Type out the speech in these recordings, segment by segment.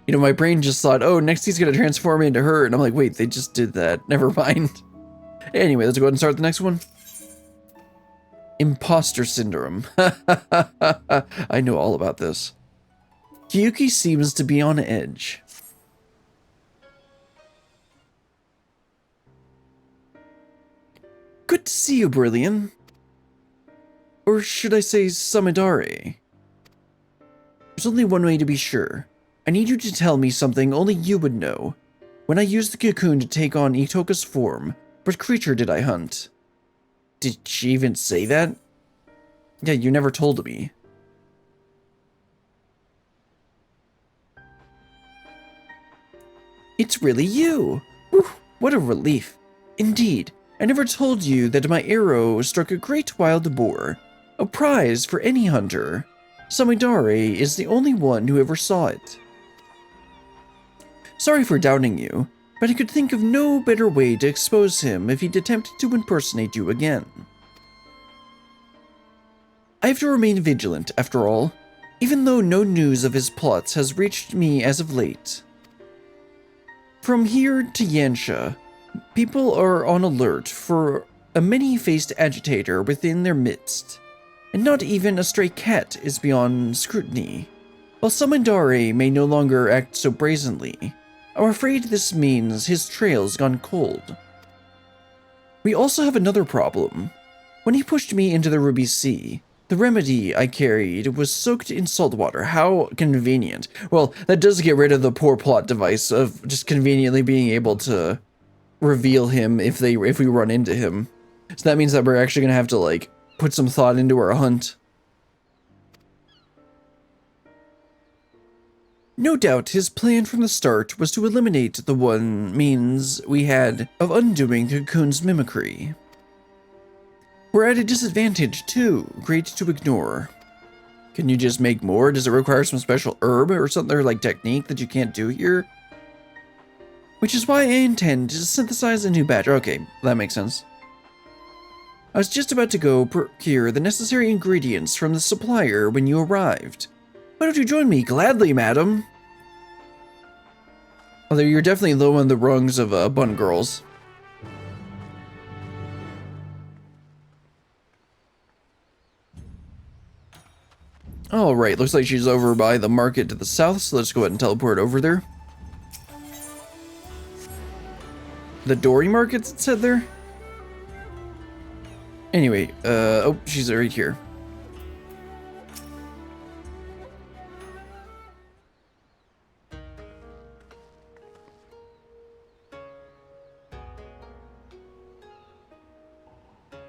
You know, my brain just thought, oh, next he's gonna transform into her, and I'm like, wait, they just did that. Never mind. Anyway, let's go ahead and start the next one. Impostor syndrome. I know all about this. Kuiyki seems to be on edge. Good to see you, Brilliant. Or should I say Samidare? There's only one way to be sure. I need you to tell me something only you would know. When I used the cocoon to take on Itoka's form, what creature did I hunt? Did she even say that? Yeah, you never told me. It's really you! Whew, what a relief. Indeed, I never told you that my arrow struck a great wild boar, a prize for any hunter. Samidare is the only one who ever saw it. Sorry for doubting you, but I could think of no better way to expose him if he'd attempted to impersonate you again. I have to remain vigilant, after all, even though no news of his plots has reached me as of late. From here to Yansha, people are on alert for a many-faced agitator within their midst, and not even a stray cat is beyond scrutiny. While Samidare may no longer act so brazenly, I'm afraid this means his trail's gone cold. We also have another problem. When he pushed me into the Ruby Sea, the remedy I carried was soaked in salt water. How convenient. Well, that does get rid of the poor plot device of just conveniently being able to reveal him if we run into him. So that means that we're actually gonna have to, like, put some thought into our hunt. No doubt his plan from the start was to eliminate the one means we had of undoing the cocoon's mimicry. We're at a disadvantage too, great to ignore. Can you just make more? Does it require some special herb or something, or like technique that you can't do here? Which is why I intend to synthesize a new batch. Okay, that makes sense. I was just about to go procure the necessary ingredients from the supplier when you arrived. Why don't you join me? Gladly, madam. Although you're definitely low on the rungs of bun girls. Alright, looks like she's over by the market to the south, so let's go ahead and teleport over there. The Dory markets, it said there? Anyway, oh, she's right here.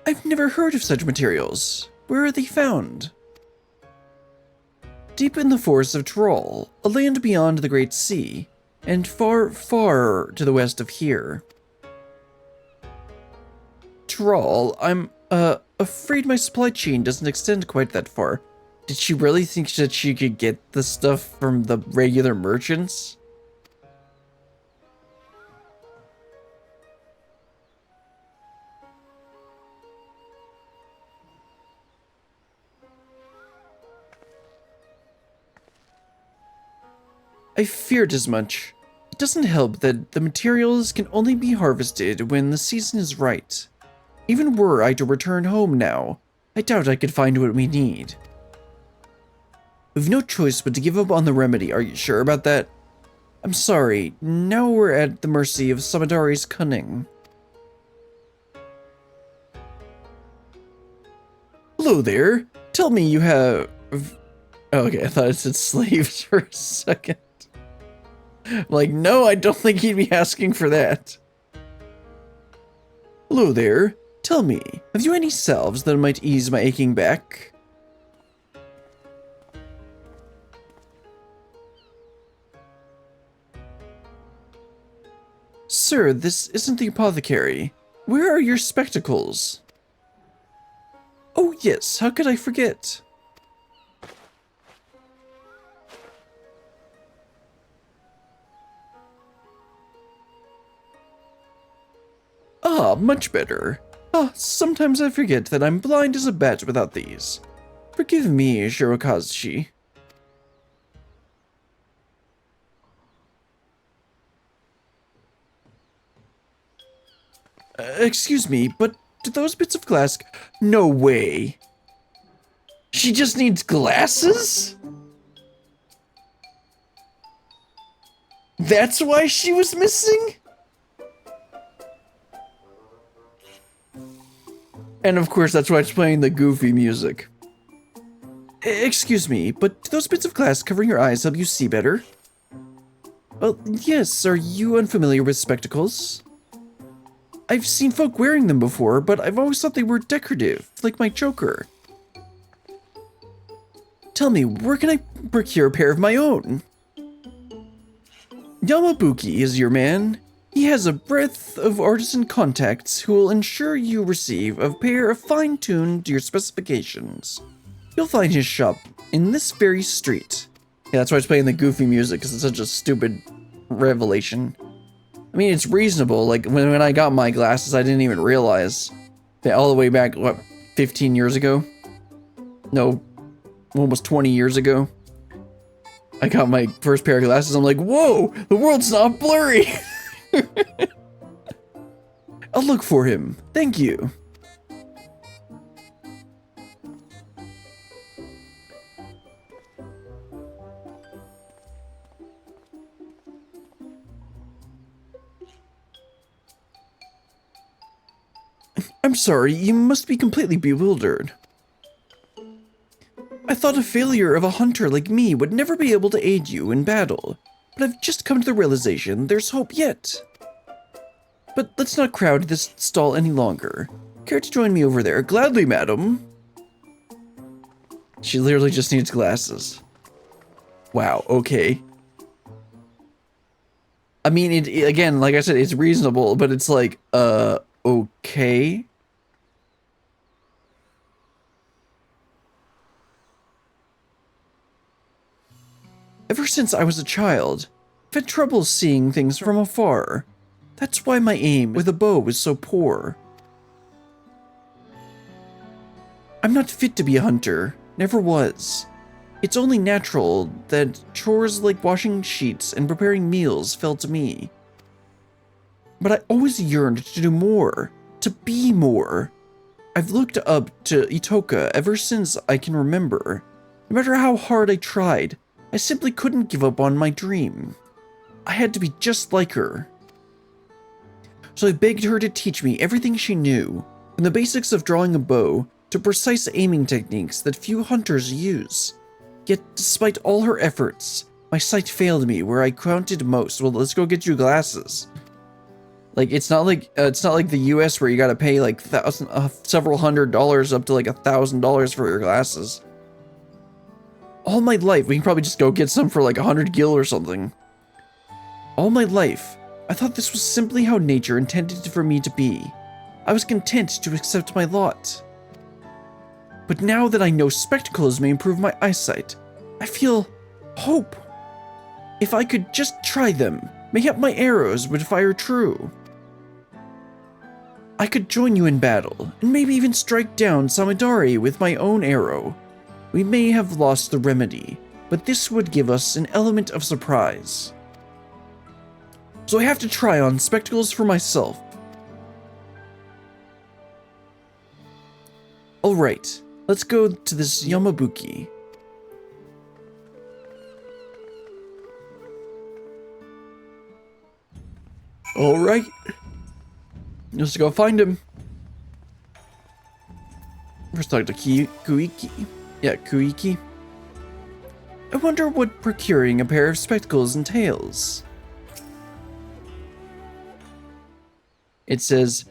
I've never heard of such materials. Where are they found? Deep in the forests of Troll, a land beyond the Great Sea, and far, far to the west of here. Troll, I'm, afraid my supply chain doesn't extend quite that far. Did she really think that she could get the stuff from the regular merchants? I feared as much. It doesn't help that the materials can only be harvested when the season is right. Even were I to return home now, I doubt I could find what we need. We've no choice but to give up on the remedy, are you sure about that? I'm sorry, now we're at the mercy of Samidare's cunning. Hello there, tell me you have... Oh, okay, I thought it said slaves for a second. I'm like, no, I don't think he'd be asking for that. Hello there. Tell me, have you any salves that might ease my aching back? Sir, this isn't the apothecary. Where are your spectacles? Oh yes, how could I forget? Ah, much better. Ah, sometimes I forget that I'm blind as a bat without these. Forgive me, Shirokazu. Excuse me, but do those bits of glass... No way. She just needs glasses? That's why she was missing? And of course, that's why it's playing the goofy music. Excuse me, but do those bits of glass covering your eyes help you see better? Well, yes, are you unfamiliar with spectacles? I've seen folk wearing them before, but I've always thought they were decorative, like my choker. Tell me, where can I procure a pair of my own? Yamabuki is your man. He has a breadth of artisan contacts who will ensure you receive a pair of fine-tuned to your specifications. You'll find his shop in this very street. Yeah, that's why it's playing the goofy music, because it's such a stupid revelation. I mean, it's reasonable. Like, when I got my glasses, I didn't even realize that all the way back, what, 15 years ago? No, almost 20 years ago. I got my first pair of glasses. I'm like, whoa, the world's not blurry. I'll look for him. Thank you. I'm sorry, you must be completely bewildered. I thought a failure of a hunter like me would never be able to aid you in battle, but I've just come to the realization there's hope yet. But let's not crowd this stall any longer. Care to join me over there? Gladly, madam. She literally just needs glasses. Wow, okay. I mean, it again, like I said, it's reasonable, but it's like, okay. Ever since I was a child, I've had trouble seeing things from afar. That's why my aim with a bow is so poor. I'm not fit to be a hunter, never was. It's only natural that chores like washing sheets and preparing meals fell to me. But I always yearned to do more, to be more. I've looked up to Itoka ever since I can remember. No matter how hard I tried, I simply couldn't give up on my dream. I had to be just like her. So I begged her to teach me everything she knew, from the basics of drawing a bow to precise aiming techniques that few hunters use. Yet, despite all her efforts, my sight failed me where I counted most. Well, let's go get you glasses. Like, it's not like the US where you gotta pay like several $100s up to like $1,000 for your glasses. All my life, we can probably just go get some for like 100 gil or something. All my life, I thought this was simply how nature intended for me to be. I was content to accept my lot. But now that I know spectacles may improve my eyesight, I feel hope. If I could just try them, mayhap my arrows would fire true. I could join you in battle, and maybe even strike down Samidare with my own arrow. We may have lost the remedy, but this would give us an element of surprise. So I have to try on spectacles for myself. Alright, let's go to this Yamabuki. Alright. Let's go find him. First talk to Kuiyki. Yeah, Kuiyki. I wonder what procuring a pair of spectacles entails. It says,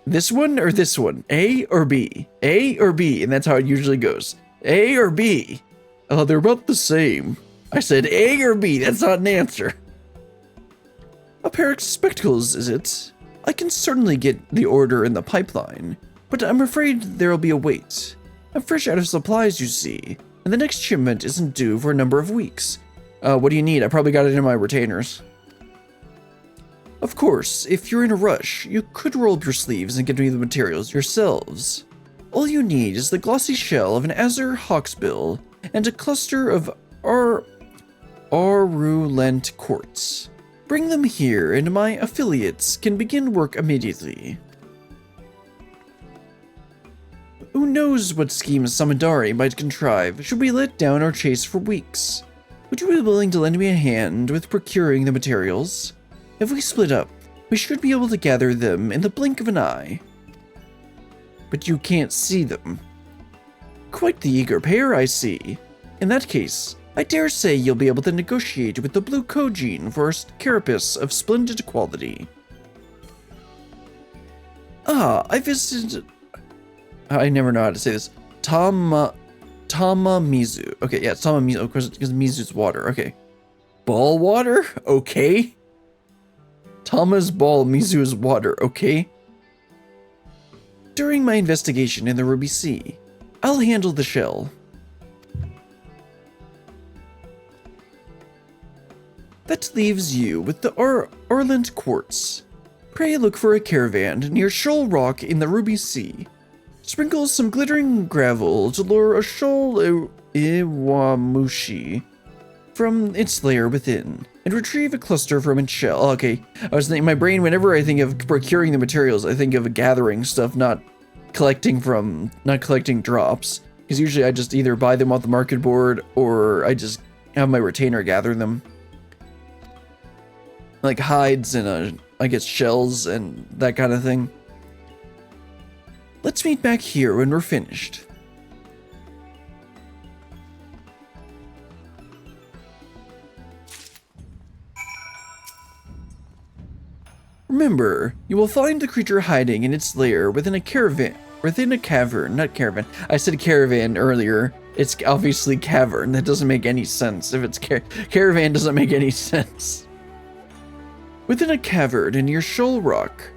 this one or this one? A or B? A or B? And that's how it usually goes. A or B? Oh, they're about the same. I said A or B, that's not an answer. A pair of spectacles, is it? I can certainly get the order in the pipeline, but I'm afraid there'll be a wait. I'm fresh out of supplies, you see, and the next shipment isn't due for a number of weeks. What do you need? I probably got it in my retainers. Of course, if you're in a rush, you could roll up your sleeves and get me the materials yourselves. All you need is the glossy shell of an azure hawksbill and a cluster of arulent quartz. Bring them here, and my affiliates can begin work immediately. Who knows what schemes Samidare might contrive should we let down our chase for weeks? Would you be willing to lend me a hand with procuring the materials? If we split up, we should be able to gather them in the blink of an eye. But you can't see them. Quite the eager pair, I see. In that case, I dare say you'll be able to negotiate with the blue Kojin for a carapace of splendid quality. Ah, I visited... I never know how to say this. Tamamizu. Okay, yeah, it's Tamamizu, of course, because Mizu's water. Okay. Ball water? Okay. Tama's ball, Mizu's water. Okay. During my investigation in the Ruby Sea, I'll handle the shell. That leaves you with the Arlant Quartz. Pray look for a caravan near Shoal Rock in the Ruby Sea. Sprinkle some glittering gravel to lure a shoal Iwamushi from its lair within, and retrieve a cluster from its shell. Oh, okay, I was thinking, my brain, whenever I think of procuring the materials, I think of gathering stuff, not collecting drops. Because usually I just either buy them off the market board, or I just have my retainer gather them. Like hides and, I guess, shells and that kind of thing. Let's meet back here when we're finished. Remember, you will find the creature hiding in its lair within a cavern, not caravan. I said caravan earlier. It's obviously cavern. That doesn't make any sense. If it's caravan, doesn't make any sense. Within a cavern near Shoal Rock,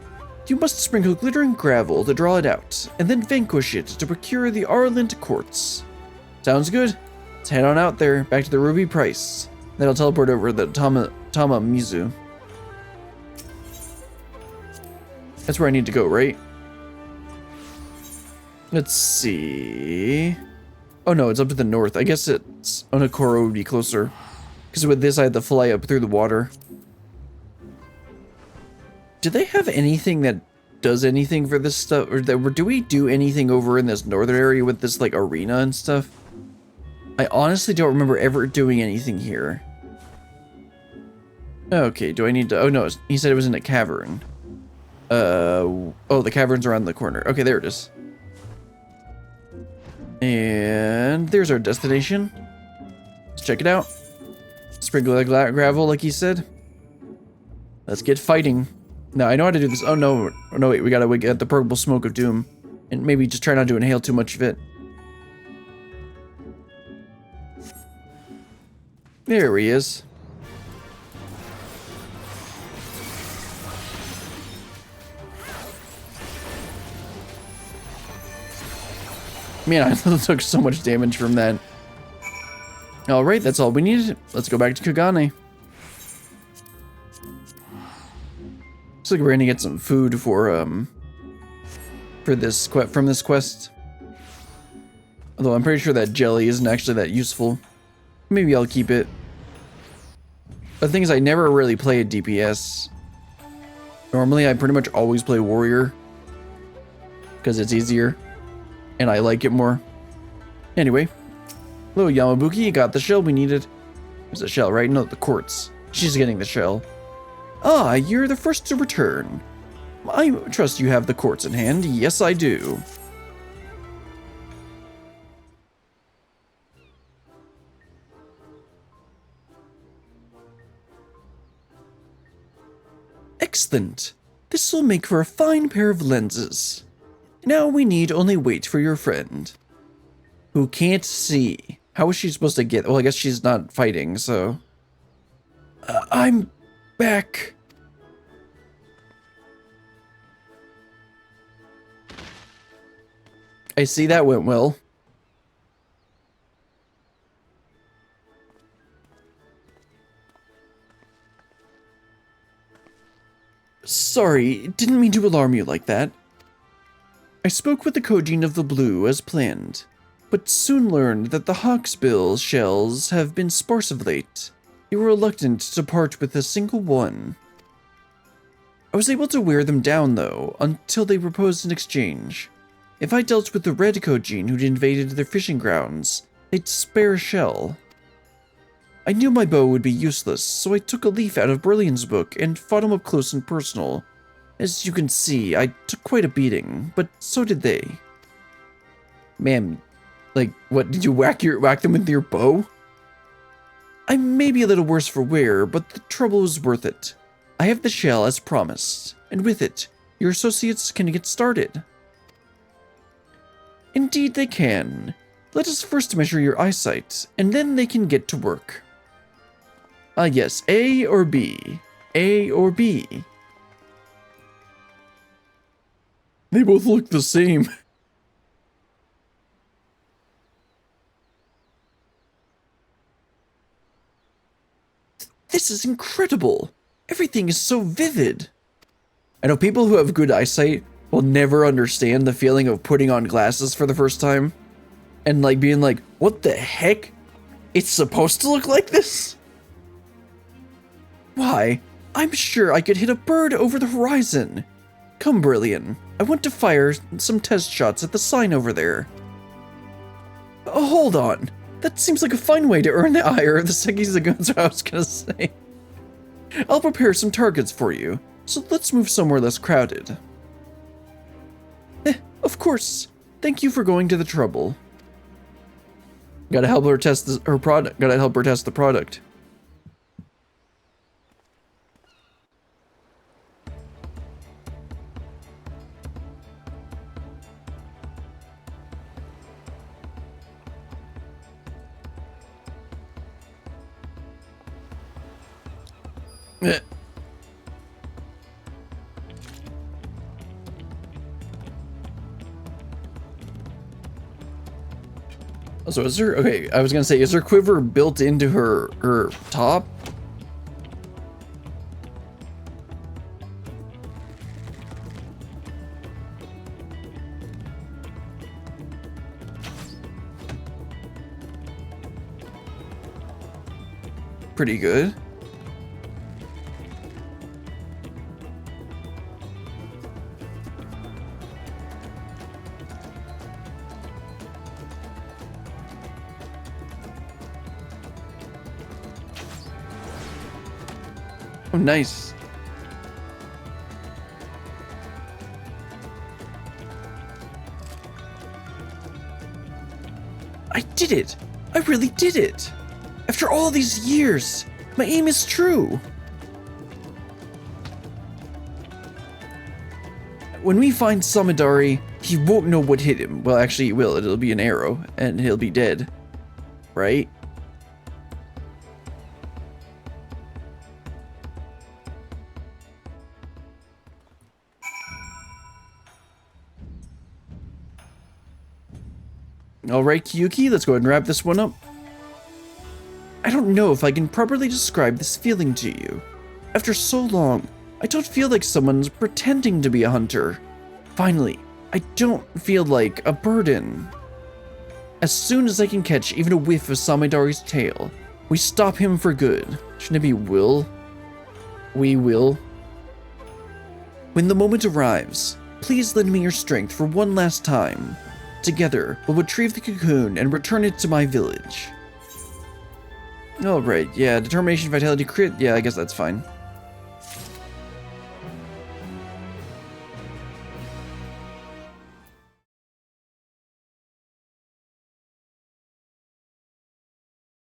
you must sprinkle glittering gravel to draw it out, and then vanquish it to procure the Arlant Quartz. Sounds good. Let's head on out there, back to the Ruby Price. Then I'll teleport over the Tamamizu. That's where I need to go, right? Let's see. Oh no, it's up to the north. I guess it's Onokoro would be closer. Because with this, I had to fly up through the water. Do they have anything that does anything for this stuff? Or do we do anything over in this northern area with this, like, arena and stuff? I honestly don't remember ever doing anything here. Okay, do I need to... Oh, no, he said it was in a cavern. Oh, the cavern's around the corner. Okay, there it is. And there's our destination. Let's check it out. Sprinkle the gravel, like he said. Let's get fighting. No, I know how to do this. Oh, no. Oh, no, wait. We gotta get the purple smoke of doom. And maybe just try not to inhale too much of it. There he is. Man, I took so much damage from that. Alright, that's all we needed. Let's go back to Kagane. Looks like we're gonna get some food from this quest. Although I'm pretty sure that jelly isn't actually that useful. Maybe I'll keep it. The thing is, I never really play a DPS. Normally, I pretty much always play warrior. Because it's easier. And I like it more. Anyway. Hello, Yamabuki, you got the shell we needed. There's a shell, right? No, the quartz. She's getting the shell. Ah, you're the first to return. I trust you have the quartz in hand. Yes, I do. Excellent. This will make for a fine pair of lenses. Now we need only wait for your friend. Who can't see. How is she supposed to get... Well, I guess she's not fighting, so... I'm back. I see that went well. Sorry, didn't mean to alarm you like that. I spoke with the Kojin of the Blue as planned, but soon learned that the hawksbill shells have been sparse of late. you were reluctant to part with a single one. I was able to wear them down, though, until they proposed an exchange. If I dealt with the red Kojin who'd invaded their fishing grounds, they'd spare a shell. I knew my bow would be useless, so I took a leaf out of Brilliant's book and fought him up close and personal. As you can see, I took quite a beating, but so did they. Ma'am, like, what, did you whack them with your bow? I may be a little worse for wear, but the trouble was worth it. I have the shell as promised, and with it, your associates can get started. Indeed they can. Let us first measure your eyesight, and then they can get to work. Yes, A or B? A or B? They both look the same. This is incredible. Everything is so vivid. I know people who have good eyesight will never understand the feeling of putting on glasses for the first time and like being like, what the heck? It's supposed to look like this? Why, I'm sure I could hit a bird over the horizon. Come, Brilliant. I want to fire some test shots at the sign over there. Oh, hold on. That seems like a fine way to earn the ire of the Sekizaguns, I was gonna say. I'll prepare some targets for you, so let's move somewhere less crowded. Of course. Thank you for going to the trouble. Gotta help her test her product. Gotta help her test the product. So is there, okay, I was gonna say, is her quiver built into her top? Pretty good. Oh, nice. I did it! I really did it! After all these years, my aim is true! When we find Samidare, he won't know what hit him. Well, actually he will. It'll be an arrow, and he'll be dead. Right? Alright, Kuiyki, let's go ahead and wrap this one up. I don't know if I can properly describe this feeling to you. After so long, I don't feel like someone's pretending to be a hunter. Finally, I don't feel like a burden. As soon as I can catch even a whiff of Samidare's tail, we stop him for good. Shouldn't it be will? We will. When the moment arrives, please lend me your strength for one last time. Together, we'll retrieve the cocoon and return it to my village. Alright, yeah, determination, vitality, crit, yeah, I guess that's fine.